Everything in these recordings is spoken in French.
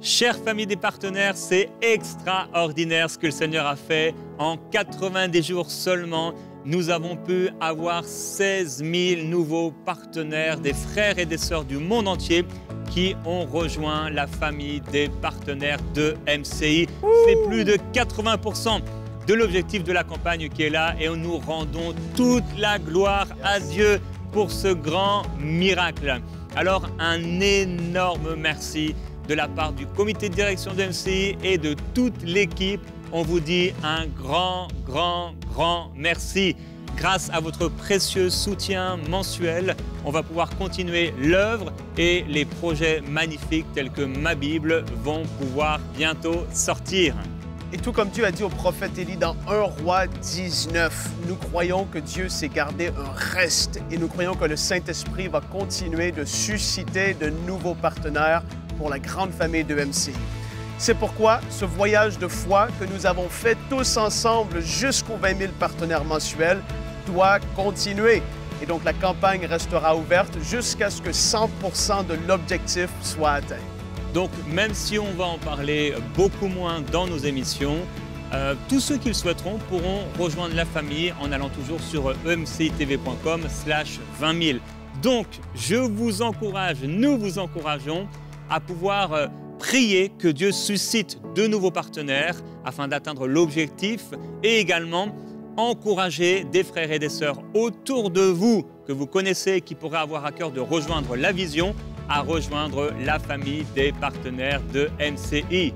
Chère famille des partenaires, c'est extraordinaire ce que le Seigneur a fait. En 90 jours seulement, nous avons pu avoir 16 000 nouveaux partenaires, des frères et des sœurs du monde entier qui ont rejoint la famille des partenaires de MCI. C'est plus de 80% de l'objectif de la campagne qui est là et nous rendons toute la gloire à Dieu pour ce grand miracle. Alors, un énorme merci de la part du comité de direction de MCI et de toute l'équipe. On vous dit un grand merci. Grâce à votre précieux soutien mensuel, on va pouvoir continuer l'œuvre et les projets magnifiques tels que Ma Bible vont pouvoir bientôt sortir. Et tout comme Dieu a dit au prophète Élie dans 1 Roi 19, nous croyons que Dieu s'est gardé un reste et nous croyons que le Saint-Esprit va continuer de susciter de nouveaux partenaires pour la grande famille de MCI. C'est pourquoi ce voyage de foi que nous avons fait tous ensemble jusqu'aux 20 000 partenaires mensuels doit continuer. Et donc la campagne restera ouverte jusqu'à ce que 100% de l'objectif soit atteint. Donc même si on va en parler beaucoup moins dans nos émissions, tous ceux qui le souhaiteront pourront rejoindre la famille en allant toujours sur emcitv.com/20 000. Donc je vous encourage, nous vous encourageons à pouvoir prier que Dieu suscite de nouveaux partenaires afin d'atteindre l'objectif et également encourager des frères et des sœurs autour de vous que vous connaissez et qui pourraient avoir à cœur de rejoindre la vision, à rejoindre la famille des partenaires de MCI.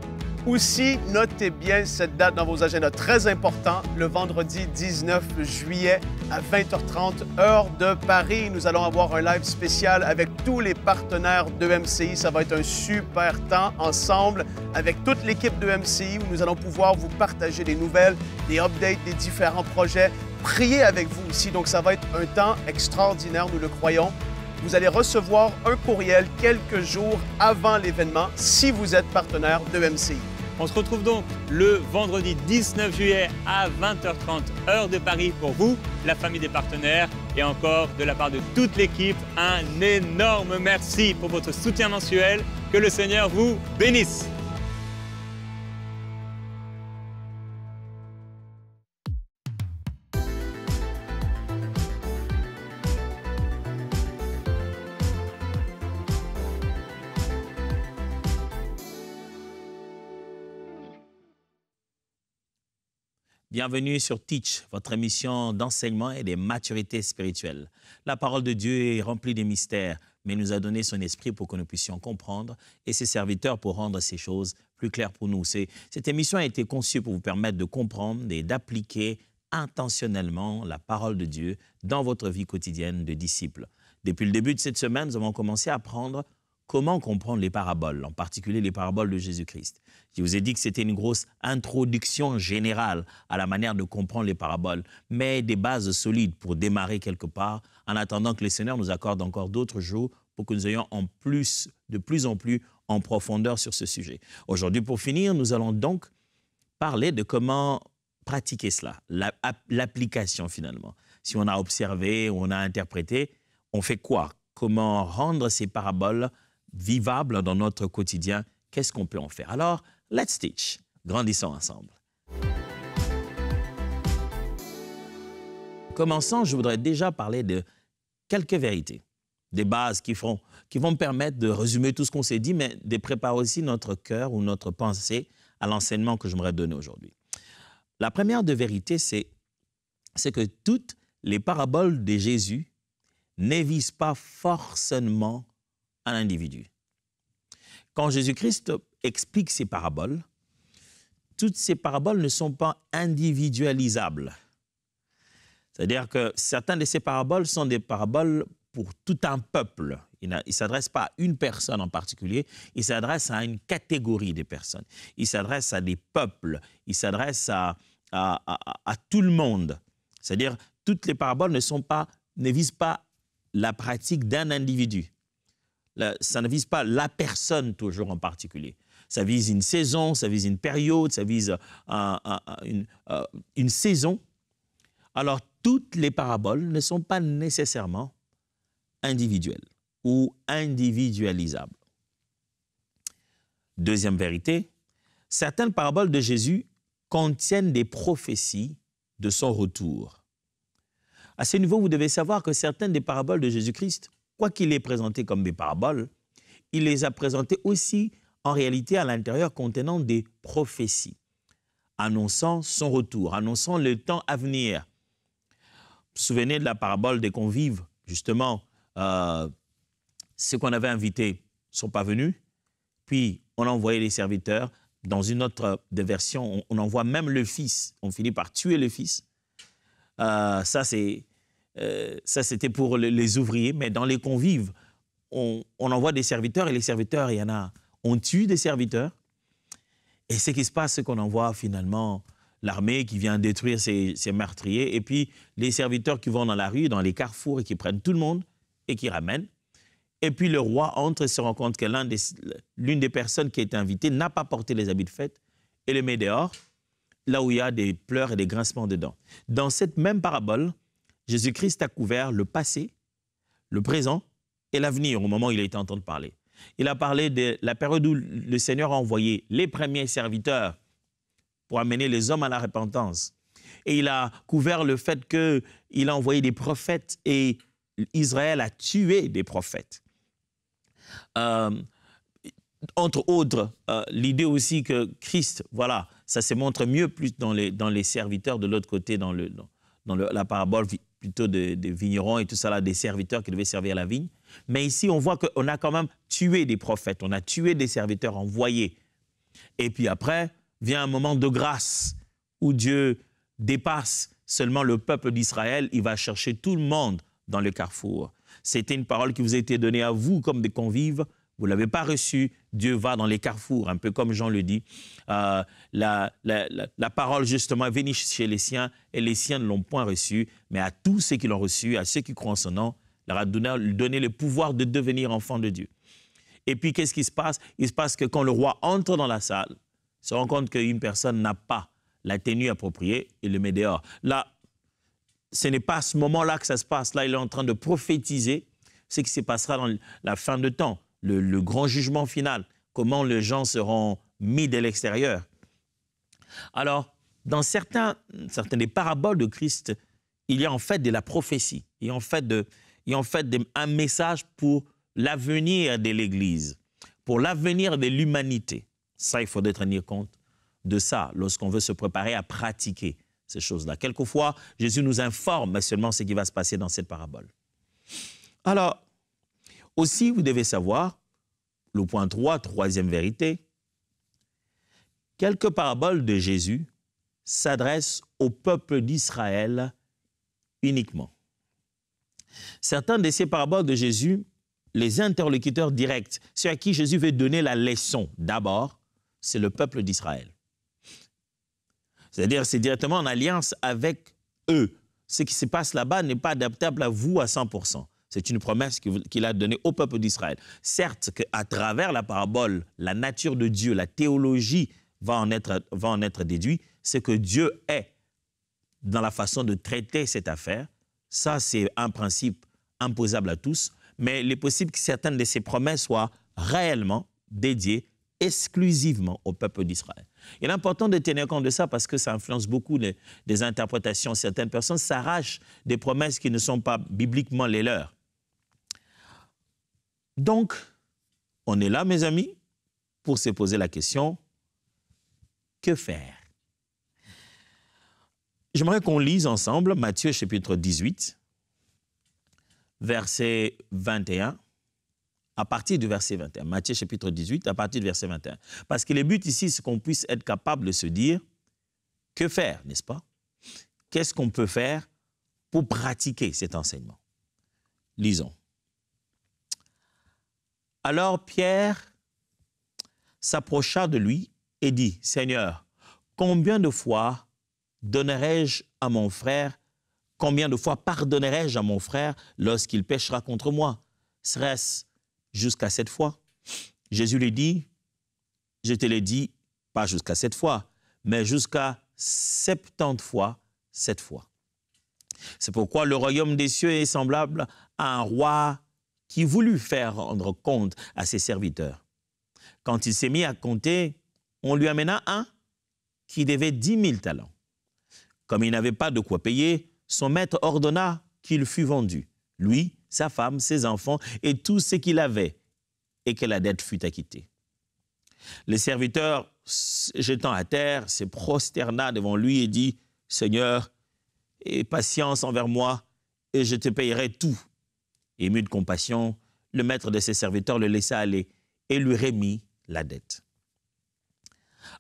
Aussi, notez bien cette date dans vos agendas, très important, le vendredi 19 juillet à 20h30, heure de Paris. Nous allons avoir un live spécial avec tous les partenaires de MCI. Ça va être un super temps ensemble avec toute l'équipe de MCI où nous allons pouvoir vous partager des nouvelles, des updates, des différents projets, prier avec vous aussi. Donc, ça va être un temps extraordinaire, nous le croyons. Vous allez recevoir un courriel quelques jours avant l'événement si vous êtes partenaire de MCI. On se retrouve donc le vendredi 19 juillet à 20h30, heure de Paris pour vous, la famille des partenaires. Et encore, de la part de toute l'équipe, un énorme merci pour votre soutien mensuel. Que le Seigneur vous bénisse. Bienvenue sur Teach, votre émission d'enseignement et de maturité spirituelle. La parole de Dieu est remplie de mystères, mais il nous a donné son esprit pour que nous puissions comprendre et ses serviteurs pour rendre ces choses plus claires pour nous. Cette émission a été conçue pour vous permettre de comprendre et d'appliquer intentionnellement la parole de Dieu dans votre vie quotidienne de disciple. Depuis le début de cette semaine, nous avons commencé à apprendre comment comprendre les paraboles, en particulier les paraboles de Jésus-Christ. Je vous ai dit que c'était une grosse introduction générale à la manière de comprendre les paraboles, mais des bases solides pour démarrer quelque part, en attendant que le Seigneur nous accorde encore d'autres jours pour que nous ayons de plus en plus en profondeur sur ce sujet. Aujourd'hui, pour finir, nous allons donc parler de comment pratiquer cela, l'application finalement. Si on a observé, on a interprété, on fait quoi? Comment rendre ces paraboles vivables dans notre quotidien? Qu'est-ce qu'on peut en faire? Alors, let's teach. Grandissons ensemble. Commençons, je voudrais déjà parler de quelques vérités, des bases qui vont me permettre de résumer tout ce qu'on s'est dit, mais de préparer aussi notre cœur ou notre pensée à l'enseignement que j'aimerais donner aujourd'hui. La première de vérité, c'est que toutes les paraboles de Jésus ne visent pas forcément un individu. Quand Jésus-Christ explique ces paraboles, toutes ces paraboles ne sont pas individualisables. C'est-à-dire que certaines de ces paraboles sont des paraboles pour tout un peuple. Il ne s'adresse pas à une personne en particulier, il s'adresse à une catégorie de personnes. Il s'adresse à des peuples, il s'adresse à tout le monde. C'est-à-dire toutes les paraboles ne visent pas la pratique d'un individu. Ça ne vise pas la personne toujours en particulier. Ça vise une saison, ça vise une période, ça vise une saison. Alors, toutes les paraboles ne sont pas nécessairement individuelles ou individualisables. Deuxième vérité, certaines paraboles de Jésus contiennent des prophéties de son retour. À ce niveau, vous devez savoir que certaines des paraboles de Jésus-Christ, quoi qu'il les présenté comme des paraboles, il les a présentées aussi en réalité à l'intérieur contenant des prophéties, annonçant son retour, annonçant le temps à venir. Vous vous souvenez de la parabole des convives, justement, ceux qu'on avait invités ne sont pas venus, puis on a envoyé les serviteurs. Dans une autre version, on envoie même le fils, on finit par tuer le fils. Ça, c'était pour les ouvriers, mais dans les convives, on envoie des serviteurs et les serviteurs, il y en a, on tue des serviteurs. Et ce qui se passe, c'est qu'on envoie finalement l'armée qui vient détruire ces meurtriers et puis les serviteurs qui vont dans la rue, dans les carrefours et qui prennent tout le monde et qui ramènent. Et puis le roi entre et se rend compte que l'une des personnes qui a été invitée n'a pas porté les habits de fête et le met dehors, là où il y a des pleurs et des grincements de dents. Dans cette même parabole, Jésus-Christ a couvert le passé, le présent et l'avenir au moment où il a été entendu parler. Il a parlé de la période où le Seigneur a envoyé les premiers serviteurs pour amener les hommes à la repentance. Et il a couvert le fait qu'il a envoyé des prophètes et Israël a tué des prophètes. Entre autres, l'idée aussi que Christ, voilà, ça se montre mieux plus dans les serviteurs de l'autre côté, dans la parabole plutôt des vignerons et tout ça, là, des serviteurs qui devaient servir la vigne. Mais ici, on voit qu'on a quand même tué des prophètes, on a tué des serviteurs envoyés. Et puis après, vient un moment de grâce où Dieu dépasse seulement le peuple d'Israël, il va chercher tout le monde dans le carrefour. C'était une parole qui vous a été donnée à vous comme des convives. Vous ne l'avez pas reçue. Dieu va dans les carrefours, un peu comme Jean le dit. La parole, justement, est venue chez les siens et les siens ne l'ont point reçue. Mais à tous ceux qui l'ont reçue, à ceux qui croient en son nom, leur a donné le pouvoir de devenir enfants de Dieu. Et puis, qu'est-ce qui se passe? Il se passe que quand le roi entre dans la salle, il se rend compte qu'une personne n'a pas la tenue appropriée, il le met dehors. Là, ce n'est pas à ce moment-là que ça se passe. Là, il est en train de prophétiser ce qui se passera dans la fin de temps, le grand jugement final, comment les gens seront mis de l'extérieur. Alors, dans certaines des paraboles de Christ, il y a en fait de la prophétie, il y a en fait un message pour l'avenir de l'Église, pour l'avenir de l'humanité. Ça, il faudrait tenir compte de ça lorsqu'on veut se préparer à pratiquer ces choses-là. Quelquefois, Jésus nous informe, mais seulement ce qui va se passer dans cette parabole. Alors, aussi, vous devez savoir, le point 3, troisième vérité, quelques paraboles de Jésus s'adressent au peuple d'Israël uniquement. Certaines de ces paraboles de Jésus, les interlocuteurs directs, ceux à qui Jésus veut donner la leçon d'abord, c'est le peuple d'Israël. C'est-à-dire, c'est directement en alliance avec eux. Ce qui se passe là-bas n'est pas adaptable à vous à 100%. C'est une promesse qu'il a donnée au peuple d'Israël. Certes, qu'à travers la parabole, la nature de Dieu, la théologie va en être déduite. Ce que Dieu est dans la façon de traiter cette affaire, ça, c'est un principe imposable à tous. Mais il est possible que certaines de ces promesses soient réellement dédiées exclusivement au peuple d'Israël. Il est important de tenir compte de ça parce que ça influence beaucoup des interprétations. Certaines personnes s'arrachent des promesses qui ne sont pas bibliquement les leurs. Donc, on est là, mes amis, pour se poser la question, que faire? J'aimerais qu'on lise ensemble Matthieu chapitre 18, verset 21, à partir du verset 21. Matthieu chapitre 18, à partir du verset 21. Parce que le but ici, c'est qu'on puisse être capable de se dire, que faire, n'est-ce pas? Qu'est-ce qu'on peut faire pour pratiquer cet enseignement? Lisons. Alors Pierre s'approcha de lui et dit, « Seigneur, combien de fois donnerai-je à mon frère, combien de fois pardonnerai-je à mon frère lorsqu'il péchera contre moi? Serait-ce jusqu'à 7 fois? » Jésus lui dit, « Je te l'ai dit, pas jusqu'à 7 fois, mais jusqu'à 70 fois 7 fois. » C'est pourquoi le royaume des cieux est semblable à un roi qui voulut faire rendre compte à ses serviteurs. Quand il s'est mis à compter, on lui amena un qui devait 10 000 talents. Comme il n'avait pas de quoi payer, son maître ordonna qu'il fût vendu, lui, sa femme, ses enfants et tout ce qu'il avait, et que la dette fût acquittée. Le serviteur, jetant à terre, se prosterna devant lui et dit, « Seigneur, aie patience envers moi, et je te payerai tout. » Ému de compassion, le maître de ses serviteurs le laissa aller et lui remit la dette.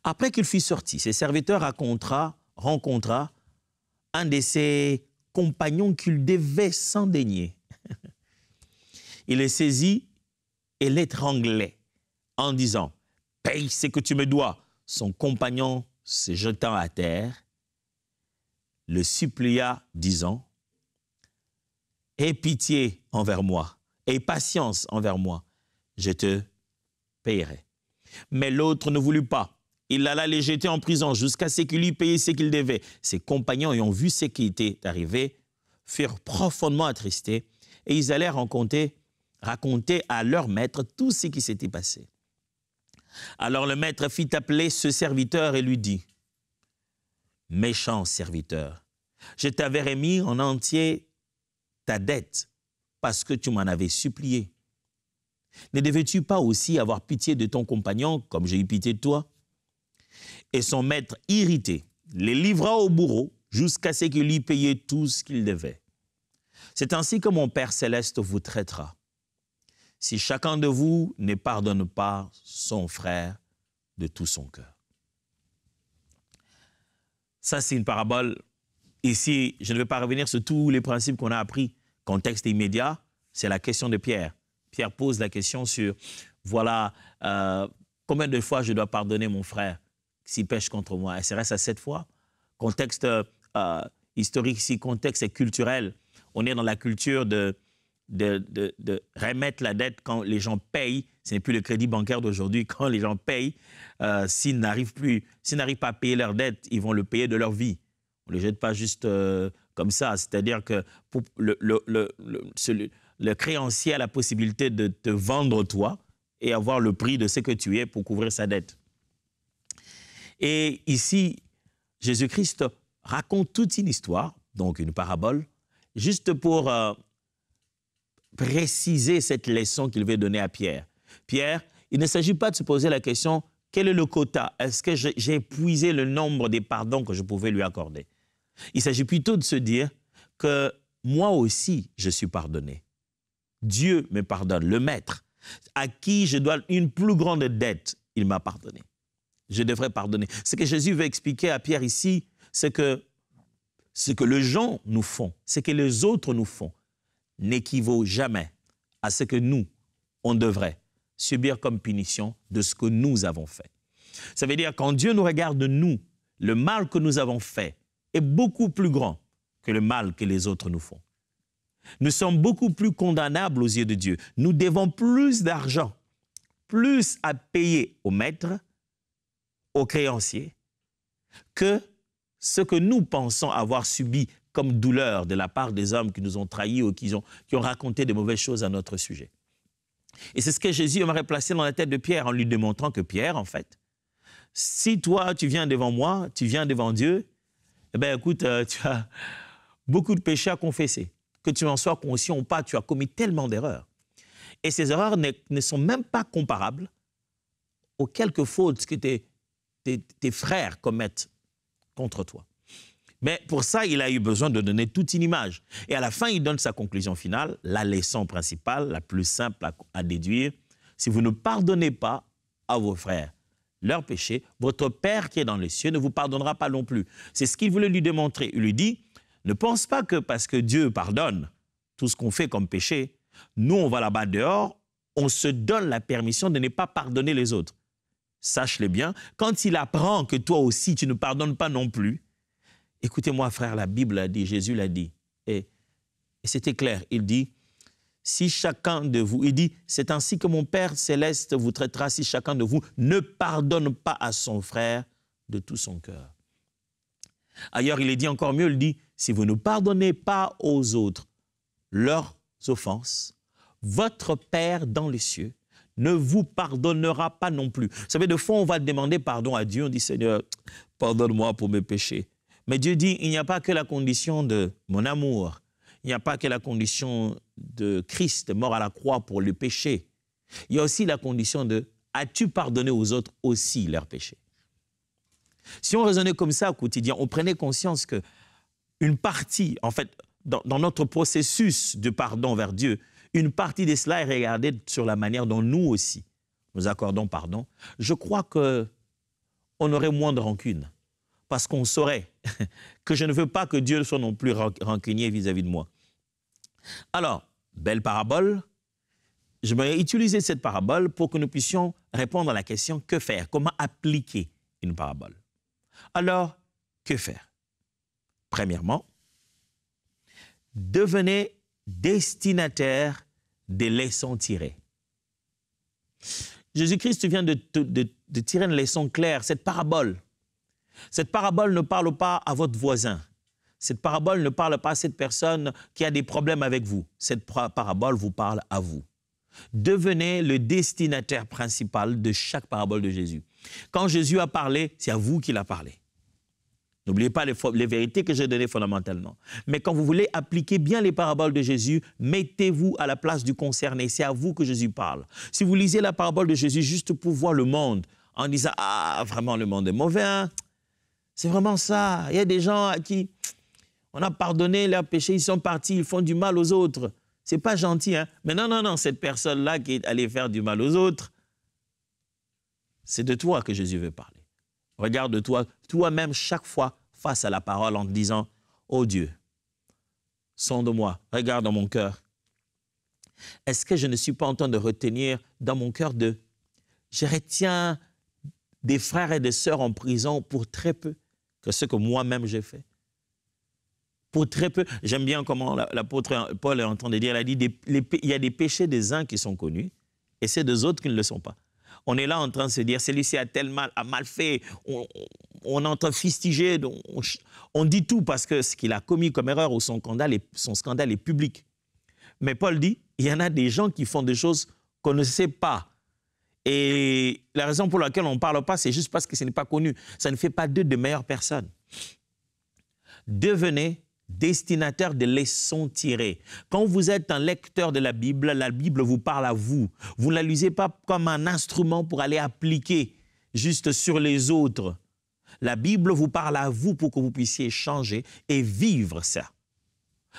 Après qu'il fut sorti, ses serviteurs rencontra un de ses compagnons qu'il devait sans dénier. Il le saisit et l'étranglait en disant « Paye ce que tu me dois ». Son compagnon, se jetant à terre, le supplia, disant « Aie pitié envers moi, aie patience envers moi, je te payerai. » Mais l'autre ne voulut pas. Il alla les jeter en prison jusqu'à ce qu'il eût payé ce qu'il devait. Ses compagnons, ayant vu ce qui était arrivé, furent profondément attristés et ils allèrent raconter à leur maître tout ce qui s'était passé. Alors le maître fit appeler ce serviteur et lui dit « Méchant serviteur, je t'avais remis en entier ta dette parce que tu m'en avais supplié. Ne devais-tu pas aussi avoir pitié de ton compagnon comme j'ai eu pitié de toi ?» Et son maître, irrité, les livra au bourreau jusqu'à ce qu'il y payait tout ce qu'il devait. C'est ainsi que mon Père céleste vous traitera. Si chacun de vous ne pardonne pas son frère de tout son cœur. Ça, c'est une parabole. Ici, je ne vais pas revenir sur tous les principes qu'on a appris. Contexte immédiat, c'est la question de Pierre. Pierre pose la question sur, voilà, combien de fois je dois pardonner mon frère s'il pêche contre moi? Et c'est reste à 7 fois. Contexte historique ici, contexte culturel. On est dans la culture de remettre la dette quand les gens payent. Ce n'est plus le crédit bancaire d'aujourd'hui. Quand les gens payent, s'ils n'arrivent pas à payer leur dette, ils vont le payer de leur vie. On ne les jette pas juste comme ça. C'est-à-dire que pour le créancier a la possibilité de te vendre toi et avoir le prix de ce que tu es pour couvrir sa dette. Et ici, Jésus-Christ raconte toute une histoire, donc une parabole, juste pour préciser cette leçon qu'il veut donner à Pierre. Pierre, il ne s'agit pas de se poser la question, quel est le quota? Est-ce que j'ai épuisé le nombre des pardons que je pouvais lui accorder? Il s'agit plutôt de se dire que moi aussi, je suis pardonné. Dieu me pardonne, le Maître, à qui je dois une plus grande dette, il m'a pardonné. Je devrais pardonner. Ce que Jésus veut expliquer à Pierre ici, c'est que ce que les gens nous font, ce que les autres nous font, n'équivaut jamais à ce que nous, on devrait subir comme punition de ce que nous avons fait. Ça veut dire quand Dieu nous regarde, nous, le mal que nous avons fait est beaucoup plus grand que le mal que les autres nous font. Nous sommes beaucoup plus condamnables aux yeux de Dieu. Nous devons plus d'argent, plus à payer au maître, aux créanciers, que ce que nous pensons avoir subi comme douleur de la part des hommes qui nous ont trahis ou qui ont raconté de mauvaises choses à notre sujet. Et c'est ce que Jésus aimerait placer dans la tête de Pierre en lui démontrant que Pierre, en fait, si toi, tu viens devant moi, tu viens devant Dieu, eh bien, écoute, tu as beaucoup de péchés à confesser. Que tu en sois conscient ou pas, tu as commis tellement d'erreurs. Et ces erreurs ne sont même pas comparables aux quelques fautes que tes frères commettent contre toi. Mais pour ça, il a eu besoin de donner toute une image. Et à la fin, il donne sa conclusion finale, la leçon principale, la plus simple à déduire. Si vous ne pardonnez pas à vos frères leurs péchés, votre Père qui est dans les cieux ne vous pardonnera pas non plus. C'est ce qu'il voulait lui démontrer. Il lui dit, ne pense pas que parce que Dieu pardonne tout ce qu'on fait comme péché, nous, on va là-bas dehors, on se donne la permission de ne pas pardonner les autres. Sache-le bien, quand il apprend que toi aussi, tu ne pardonnes pas non plus, écoutez-moi, frère, la Bible l'a dit, Jésus l'a dit, et c'était clair, il dit, si chacun de vous, il dit, c'est ainsi que mon Père céleste vous traitera si chacun de vous ne pardonne pas à son frère de tout son cœur. Ailleurs, il est dit encore mieux, il dit, si vous ne pardonnez pas aux autres leurs offenses, votre Père dans les cieux ne vous pardonnera pas non plus. Vous savez, de fois, on va demander pardon à Dieu, on dit, Seigneur, pardonne-moi pour mes péchés. Mais Dieu dit, il n'y a pas que la condition de mon amour, il n'y a pas que la condition de Christ mort à la croix pour le péché. Il y a aussi la condition de, as-tu pardonné aux autres aussi leurs péchés? Si on raisonnait comme ça au quotidien, on prenait conscience qu'une partie, en fait, dans notre processus de pardon vers Dieu, une partie de cela est regardée sur la manière dont nous aussi nous accordons pardon. Je crois qu'on aurait moins de rancune parce qu'on saurait que je ne veux pas que Dieu soit non plus rancunier vis-à-vis de moi. Alors, belle parabole. Je vais utiliser cette parabole pour que nous puissions répondre à la question que faire, comment appliquer une parabole. Alors, que faire? Premièrement, devenez destinataire des leçons tirées. Jésus-Christ vient de tirer une leçon claire, cette parabole. Cette parabole ne parle pas à votre voisin. Cette parabole ne parle pas à cette personne qui a des problèmes avec vous. Cette parabole vous parle à vous. Devenez le destinataire principal de chaque parabole de Jésus. Quand Jésus a parlé, c'est à vous qu'il a parlé. N'oubliez pas les vérités que j'ai données fondamentalement. Mais quand vous voulez appliquer bien les paraboles de Jésus, mettez-vous à la place du concerné. C'est à vous que Jésus parle. Si vous lisez la parabole de Jésus juste pour voir le monde, en disant « Ah, vraiment, le monde est mauvais, hein? C'est vraiment ça. Il y a des gens à qui on a pardonné leurs péchés, ils sont partis, ils font du mal aux autres. C'est pas gentil, hein? Mais non, cette personne-là qui est allée faire du mal aux autres, c'est de toi que Jésus veut parler. Regarde-toi, toi-même, chaque fois, face à la parole en te disant « Oh Dieu, sonde-moi, regarde dans mon cœur. Est-ce que je ne suis pas en train de retenir dans mon cœur je retiens des frères et des sœurs en prison pour très peu que ce que moi-même j'ai fait. Pour très peu. J'aime bien comment l'apôtre Paul est en train de dire, il a dit, il y a des péchés des uns qui sont connus et c'est des autres qui ne le sont pas. On est là en train de se dire, celui-ci a mal fait, on est en train de fustiger, on dit tout parce que ce qu'il a commis comme erreur ou son scandale est public. Mais Paul dit, il y en a des gens qui font des choses qu'on ne sait pas. Et la raison pour laquelle on ne parle pas, c'est juste parce que ce n'est pas connu. Ça ne fait pas d'eux de meilleures personnes. Devenez destinataire de leçons tirées. Quand vous êtes un lecteur de la Bible vous parle à vous. Vous ne la lisez pas comme un instrument pour aller appliquer juste sur les autres. La Bible vous parle à vous pour que vous puissiez changer et vivre ça.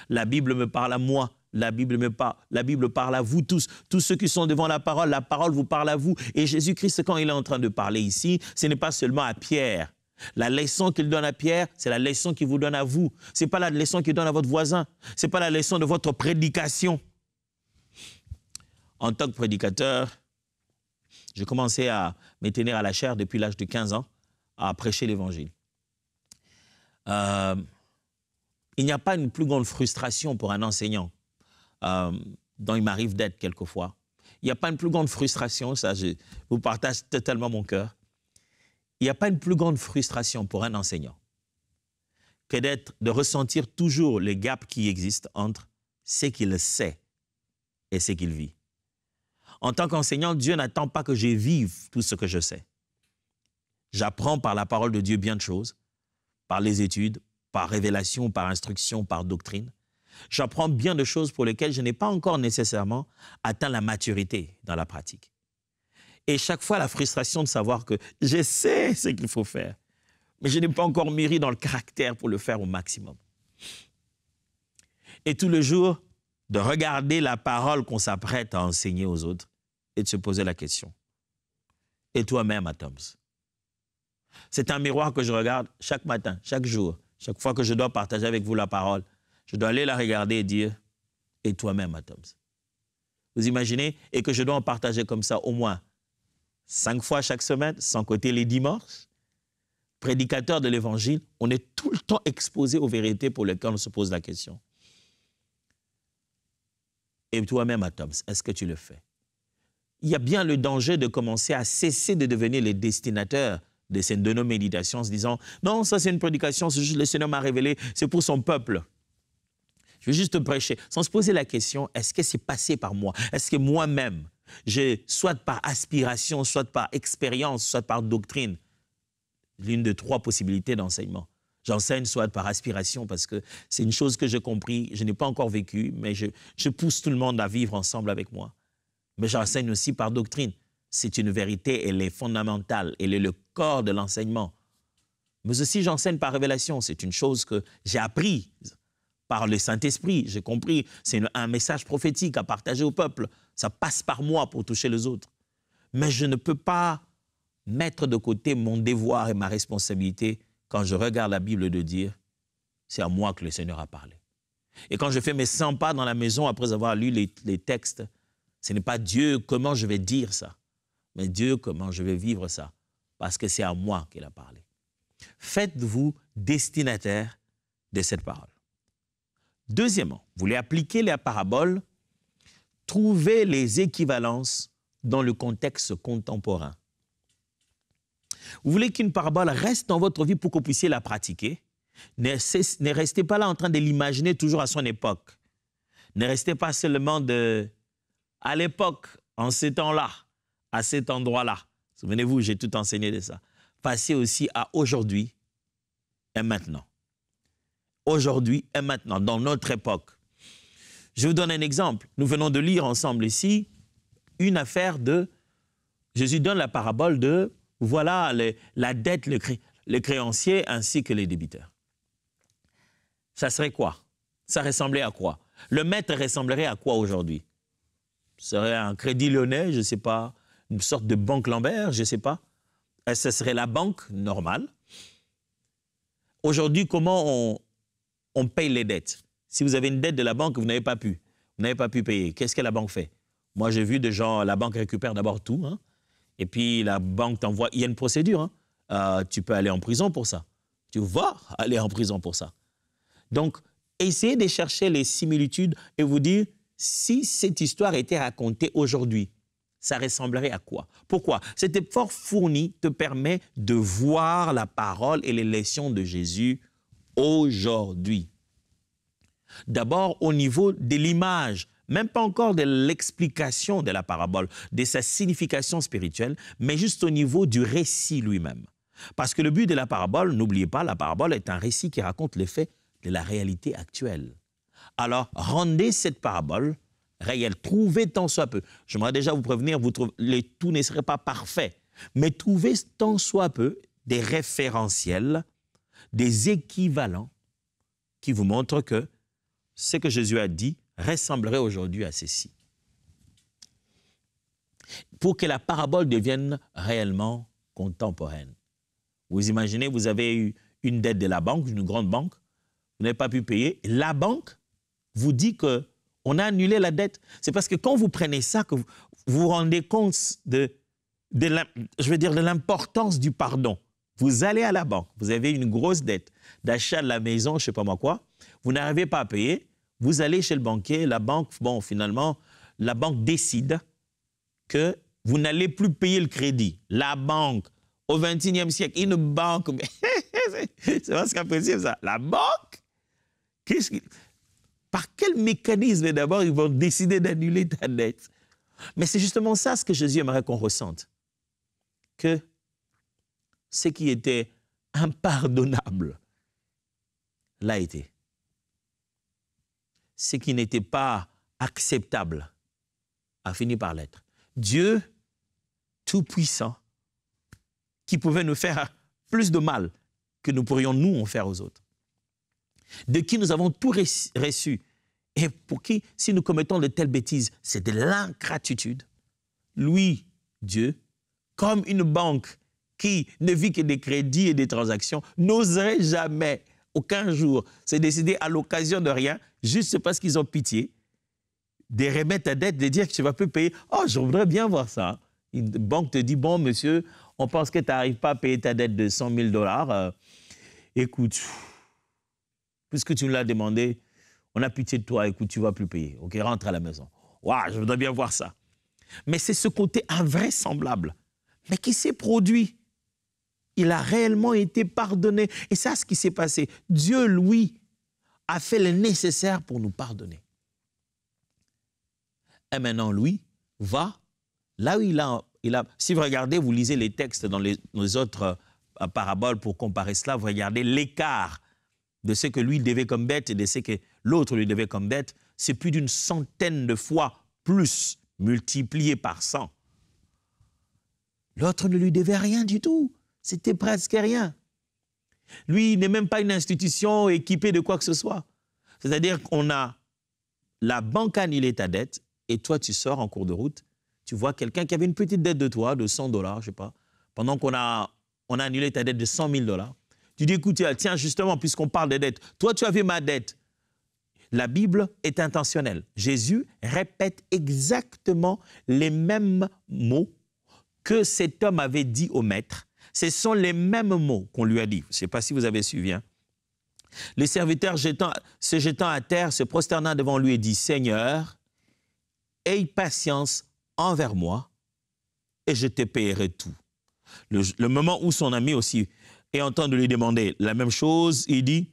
La Bible me parle à moi. La Bible parle à vous tous. Tous ceux qui sont devant la parole vous parle à vous. Et Jésus-Christ, quand il est en train de parler ici, ce n'est pas seulement à Pierre. La leçon qu'il donne à Pierre, c'est la leçon qu'il vous donne à vous. Ce n'est pas la leçon qu'il donne à votre voisin. Ce n'est pas la leçon de votre prédication. En tant que prédicateur, j'ai commencé à me tenir à la chair depuis l'âge de 15 ans, à prêcher l'Évangile. Il n'y a pas une plus grande frustration pour un enseignant, dont il m'arrive d'être quelquefois. Il n'y a pas une plus grande frustration, ça je vous partage totalement mon cœur. Il n'y a pas une plus grande frustration pour un enseignant que de ressentir toujours les gaps qui existent entre ce qu'il sait et ce qu'il vit. En tant qu'enseignant, Dieu n'attend pas que je vive tout ce que je sais. J'apprends par la parole de Dieu bien de choses, par les études, par révélation, par instruction, par doctrine. J'apprends bien de choses pour lesquelles je n'ai pas encore nécessairement atteint la maturité dans la pratique. Et chaque fois, la frustration de savoir que je sais ce qu'il faut faire, mais je n'ai pas encore mûri dans le caractère pour le faire au maximum. Et tout le jour, de regarder la parole qu'on s'apprête à enseigner aux autres et de se poser la question. Et toi-même, Atoms? C'est un miroir que je regarde chaque matin, chaque jour. Chaque fois que je dois partager avec vous la parole, je dois aller la regarder et dire « Et toi-même, Atoms ?» Vous imaginez? Et que je dois en partager comme ça au moins 5 fois chaque semaine, sans compter les dimanches. Prédicateur de l'Évangile, on est tout le temps exposé aux vérités pour lesquelles on se pose la question. Et toi-même, Atoms, est-ce que tu le fais? Il y a bien le danger de commencer à cesser de devenir les destinataires de nos méditations en se disant « Non, ça c'est une prédication, c'est juste le Seigneur m'a révélé, c'est pour son peuple. » Je veux juste prêcher, sans se poser la question « Est-ce que c'est passé par moi? Est-ce que moi-même, soit par aspiration, soit par expérience, soit par doctrine. L'une de 3 possibilités d'enseignement. J'enseigne soit par aspiration parce que c'est une chose que j'ai compris, je n'ai pas encore vécu, mais je pousse tout le monde à vivre ensemble avec moi. Mais j'enseigne aussi par doctrine. C'est une vérité, elle est fondamentale, elle est le corps de l'enseignement. Mais aussi j'enseigne par révélation, c'est une chose que j'ai appris par le Saint-Esprit, j'ai compris, c'est un message prophétique à partager au peuple, ça passe par moi pour toucher les autres. Mais je ne peux pas mettre de côté mon devoir et ma responsabilité quand je regarde la Bible de dire, c'est à moi que le Seigneur a parlé. Et quand je fais mes 100 pas dans la maison après avoir lu les textes, ce n'est pas Dieu comment je vais dire ça, mais Dieu comment je vais vivre ça, parce que c'est à moi qu'il a parlé. Faites-vous destinataire de cette parole. Deuxièmement, vous voulez appliquer la parabole, trouvez les équivalences dans le contexte contemporain. Vous voulez qu'une parabole reste dans votre vie pour que vous puissiez la pratiquer. Ne restez pas là en train de l'imaginer toujours à son époque. Ne restez pas seulement à l'époque, en ces temps-là, à cet endroit-là. Souvenez-vous, j'ai tout enseigné de ça. Passez aussi à aujourd'hui et maintenant. Aujourd'hui et maintenant, dans notre époque. Je vous donne un exemple. Nous venons de lire ensemble ici une affaire Jésus donne la parabole de voilà la dette, les créanciers ainsi que les débiteurs. Ça serait quoi? Ça ressemblait à quoi? Le maître ressemblerait à quoi aujourd'hui? Ce serait un Crédit Lyonnais, je ne sais pas, une sorte de banque Lambert, je ne sais pas. Ce serait la banque normale. Aujourd'hui, comment on paye les dettes? Si vous avez une dette de la banque, vous n'avez pas pu payer. Qu'est-ce que la banque fait? Moi, j'ai vu des gens, la banque récupère d'abord tout, hein, et puis la banque t'envoie, il y a une procédure, hein, tu peux aller en prison pour ça. Tu vas aller en prison pour ça. Donc, essayez de chercher les similitudes et vous dire, si cette histoire était racontée aujourd'hui, ça ressemblerait à quoi? Pourquoi? Cet effort fourni te permet de voir la parole et les leçons de Jésus aujourd'hui. D'abord, au niveau de l'image, même pas encore de l'explication de la parabole, de sa signification spirituelle, mais juste au niveau du récit lui-même. Parce que le but de la parabole, n'oubliez pas, la parabole est un récit qui raconte les faits de la réalité actuelle. Alors, rendez cette parabole réelle, trouvez tant soit peu. J'aimerais déjà vous prévenir, tout ne serait pas parfait, mais trouvez tant soit peu des référentiels, des équivalents qui vous montrent que ce que Jésus a dit ressemblerait aujourd'hui à ceci. Pour que la parabole devienne réellement contemporaine. Vous imaginez, vous avez eu une dette de la banque, une grande banque, vous n'avez pas pu payer. La banque vous dit qu'on a annulé la dette. C'est parce que quand vous prenez ça, que vous vous rendez compte de l'importance du pardon. Vous allez à la banque, vous avez une grosse dette d'achat de la maison, je ne sais pas moi quoi, vous n'arrivez pas à payer, vous allez chez le banquier, la banque, bon, finalement, la banque décide que vous n'allez plus payer le crédit. La banque, au XXIe siècle, une banque, c'est pas ce qu'apprécie ça. La banque, par quel mécanisme d'abord ils vont décider d'annuler ta dette? Mais c'est justement ça ce que Jésus aimerait qu'on ressente. Que ce qui était impardonnable l'a été. Ce qui n'était pas acceptable a fini par l'être. Dieu tout-puissant, qui pouvait nous faire plus de mal que nous pourrions nous en faire aux autres, de qui nous avons tout reçu, et pour qui, si nous commettons de telles bêtises, c'est de l'ingratitude. Lui, Dieu, comme une banque qui ne vit que des crédits et des transactions, n'oserait jamais, aucun jour, se décider à l'occasion de rien, juste parce qu'ils ont pitié, de remettre ta dette, de dire que tu ne vas plus payer. Oh, je voudrais bien voir ça. Une banque te dit, bon, monsieur, on pense que tu n'arrives pas à payer ta dette de 100 000 $. Écoute, puisque tu nous l'as demandé, on a pitié de toi, écoute, tu ne vas plus payer. OK, rentre à la maison. Waouh, je voudrais bien voir ça. Mais c'est ce côté invraisemblable, mais qui s'est produit. Il a réellement été pardonné. Et c'est ce qui s'est passé. Dieu, lui, a fait le nécessaire pour nous pardonner. Et maintenant, lui, va Là où il a, si vous regardez, vous lisez les textes dans les autres paraboles pour comparer cela, vous regardez l'écart de ce que lui devait comme dette et de ce que l'autre lui devait comme dette, c'est plus d'une centaine de fois plus, multiplié par 100. L'autre ne lui devait rien du tout. C'était presque rien. Lui, il n'est même pas une institution équipée de quoi que ce soit. C'est-à-dire qu'on a la banque a annulé ta dette et toi, tu sors en cours de route, tu vois quelqu'un qui avait une petite dette de toi de $100, je ne sais pas, pendant qu'on a annulé ta dette de $100 000. Tu dis, écoute, tiens, justement, puisqu'on parle de dette, toi, tu avais ma dette. La Bible est intentionnelle. Jésus répète exactement les mêmes mots que cet homme avait dit au maître. Ce sont les mêmes mots qu'on lui a dit. Je ne sais pas si vous avez suivi. Hein? Les serviteurs se jetant à terre, se prosternant devant lui et dit, « Seigneur, aie patience envers moi et je te paierai tout. » Le moment où son ami aussi est en train de lui demander la même chose, il dit,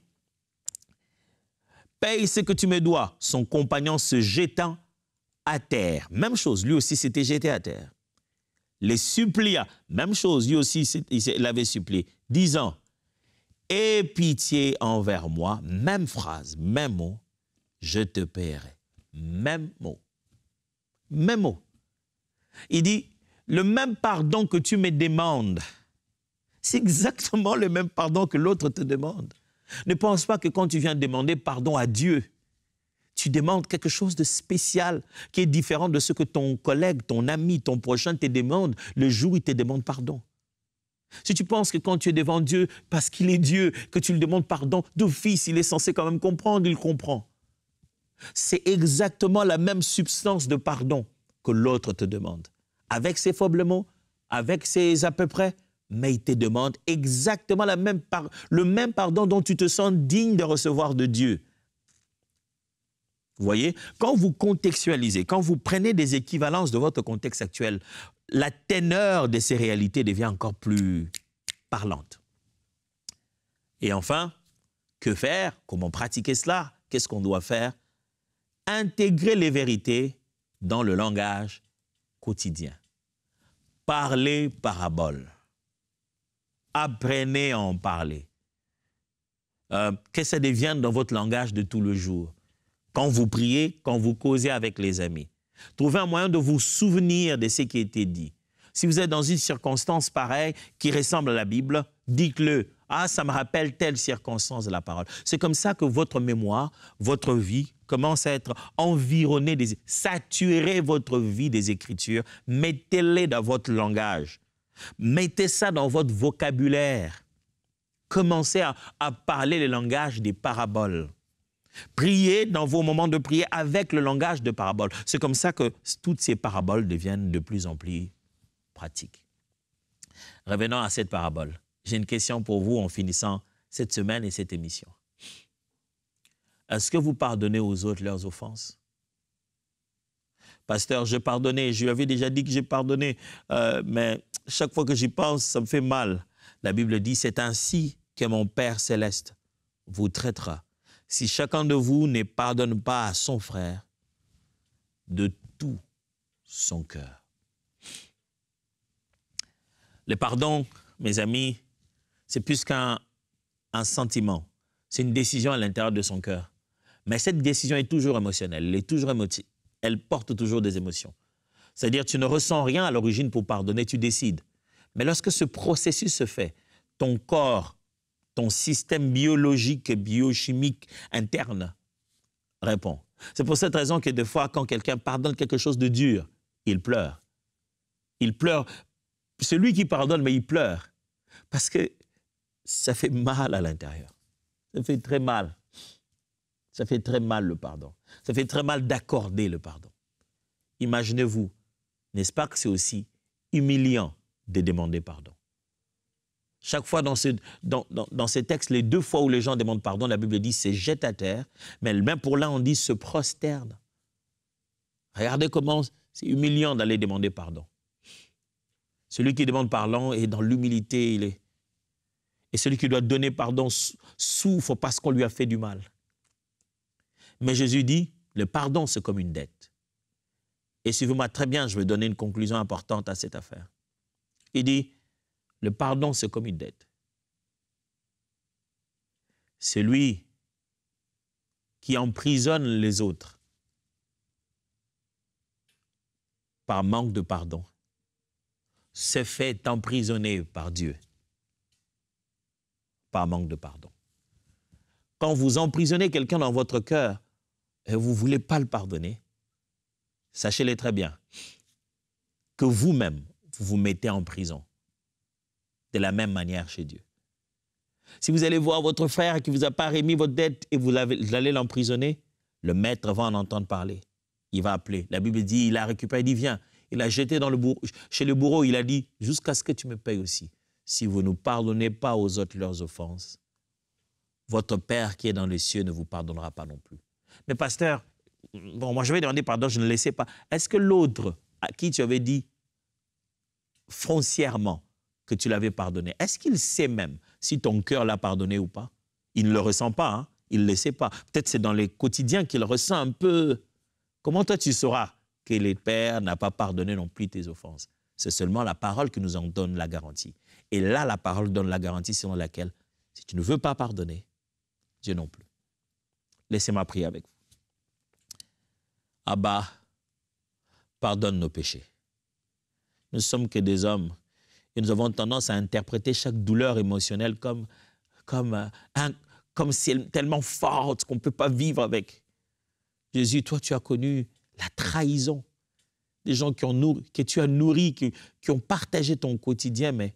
« Paye ce que tu me dois. » Son compagnon se jetant à terre. Même chose, lui aussi s'était jeté à terre. Les supplia, même chose, lui aussi il l'avait supplié, disant, « Aie pitié envers moi. » Même phrase, même mot, « Je te paierai. » Même mot. Même mot. Il dit, le même pardon que tu me demandes, c'est exactement le même pardon que l'autre te demande. Ne pense pas que quand tu viens demander pardon à Dieu, tu demandes quelque chose de spécial qui est différent de ce que ton collègue, ton ami, ton prochain te demande le jour où il te demande pardon. Si tu penses que quand tu es devant Dieu, parce qu'il est Dieu, que tu lui demandes pardon, d'office, il est censé quand même comprendre, il comprend. C'est exactement la même substance de pardon que l'autre te demande. Avec ses faibles mots, avec ses à peu près, mais il te demande exactement le même pardon dont tu te sens digne de recevoir de Dieu. Vous voyez, quand vous contextualisez, quand vous prenez des équivalences de votre contexte actuel, la teneur de ces réalités devient encore plus parlante. Et enfin, que faire? Comment pratiquer cela? Qu'est-ce qu'on doit faire? Intégrer les vérités dans le langage quotidien. Parlez parabole. Apprenez à en parler. Que ça devienne dans votre langage de tout le jour. Quand vous priez, quand vous causez avec les amis. Trouvez un moyen de vous souvenir de ce qui a été dit. Si vous êtes dans une circonstance pareille qui ressemble à la Bible, dites-le. Ah, ça me rappelle telle circonstance de la parole. C'est comme ça que votre mémoire, votre vie commence à être environnée saturez votre vie des Écritures. Mettez-les dans votre langage. Mettez ça dans votre vocabulaire. Commencez à parler le langage des paraboles. Priez dans vos moments de prière avec le langage de paraboles. C'est comme ça que toutes ces paraboles deviennent de plus en plus pratiques. Revenons à cette parabole. J'ai une question pour vous en finissant cette semaine et cette émission. Est-ce que vous pardonnez aux autres leurs offenses? Pasteur, je pardonnais, je lui avais déjà dit que j'ai pardonné, mais chaque fois que j'y pense, ça me fait mal. La Bible dit, c'est ainsi que mon Père céleste vous traitera. Si chacun de vous ne pardonne pas à son frère de tout son cœur. Le pardon, mes amis, c'est plus qu'un sentiment. C'est une décision à l'intérieur de son cœur. Mais cette décision est toujours émotionnelle, elle est toujours émotive. Elle porte toujours des émotions. C'est-à-dire, tu ne ressens rien à l'origine pour pardonner, tu décides. Mais lorsque ce processus se fait, ton corps, ton système biologique et biochimique interne répond. C'est pour cette raison que des fois, quand quelqu'un pardonne quelque chose de dur, il pleure. Il pleure. C'est lui qui pardonne, mais il pleure. Parce que ça fait mal à l'intérieur. Ça fait très mal. Ça fait très mal le pardon. Ça fait très mal d'accorder le pardon. Imaginez-vous, n'est-ce pas que c'est aussi humiliant de demander pardon? Chaque fois dans ces textes, les deux fois où les gens demandent pardon, la Bible dit se jette à terre, mais même pour là, on dit se prosterne. Regardez comment c'est humiliant d'aller demander pardon. Celui qui demande pardon est dans l'humilité, et celui qui doit donner pardon souffre parce qu'on lui a fait du mal. Mais Jésus dit, le pardon, c'est comme une dette. Et suivez-moi très bien, je vais donner une conclusion importante à cette affaire. Il dit, le pardon, c'est comme une dette. Celui qui emprisonne les autres par manque de pardon se fait emprisonner par Dieu par manque de pardon. Quand vous emprisonnez quelqu'un dans votre cœur et vous ne voulez pas le pardonner, sachez-le très bien que vous-même, vous vous mettez en prison de la même manière chez Dieu. Si vous allez voir votre frère qui ne vous a pas remis votre dette et vous allez l'emprisonner, le maître va en entendre parler. Il va appeler. La Bible dit, il a récupéré, il dit, viens. Il a jeté dans chez le bourreau, il a dit, jusqu'à ce que tu me payes aussi. Si vous ne pardonnez pas aux autres leurs offenses, votre Père qui est dans les cieux ne vous pardonnera pas non plus. Mais pasteur, bon, moi je vais demander pardon, je ne le laissais pas. Est-ce que l'autre à qui tu avais dit foncièrement que tu l'avais pardonné, est-ce qu'il sait même si ton cœur l'a pardonné ou pas? Il ne le ressent pas, hein? Il ne le sait pas. Peut-être c'est dans les quotidiens qu'il ressent un peu. Comment toi tu sauras que le Père n'a pas pardonné non plus tes offenses? C'est seulement la parole qui nous en donne la garantie. Et là, la parole donne la garantie selon laquelle, si tu ne veux pas pardonner, Dieu non plus. Laissez-moi prier avec vous. Abba, pardonne nos péchés. Nous ne sommes que des hommes et nous avons tendance à interpréter chaque douleur émotionnelle comme tellement forte qu'on ne peut pas vivre avec. Jésus, toi, tu as connu la trahison. Des gens que tu as nourris, qui ont partagé ton quotidien, mais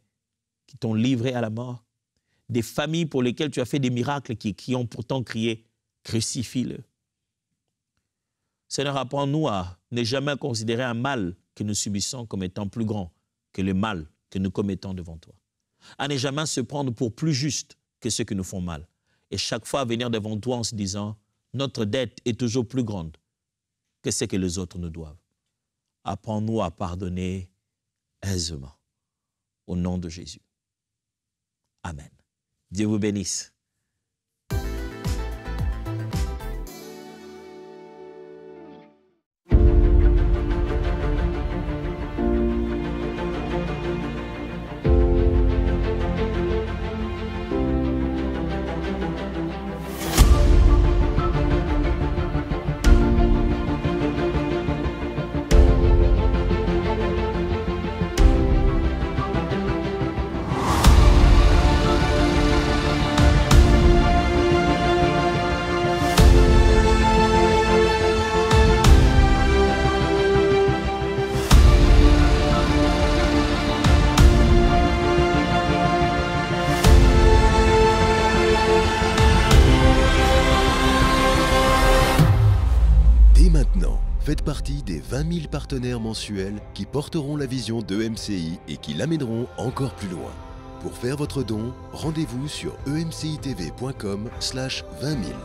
qui t'ont livré à la mort. Des familles pour lesquelles tu as fait des miracles qui ont pourtant crié « Crucifie-le ». Seigneur, apprends-nous à ne jamais considérer un mal que nous subissons comme étant plus grand que le mal que nous commettons devant toi. À ne jamais se prendre pour plus juste que ceux qui nous font mal. Et chaque fois venir devant toi en se disant « Notre dette est toujours plus grande que ce que les autres nous doivent ». Apprends-nous à pardonner aisément. Au nom de Jésus. Amen. Dieu vous bénisse. Faites partie des 20 000 partenaires mensuels qui porteront la vision d'EMCI et qui l'amèneront encore plus loin. Pour faire votre don, rendez-vous sur emcitv.com/20 000.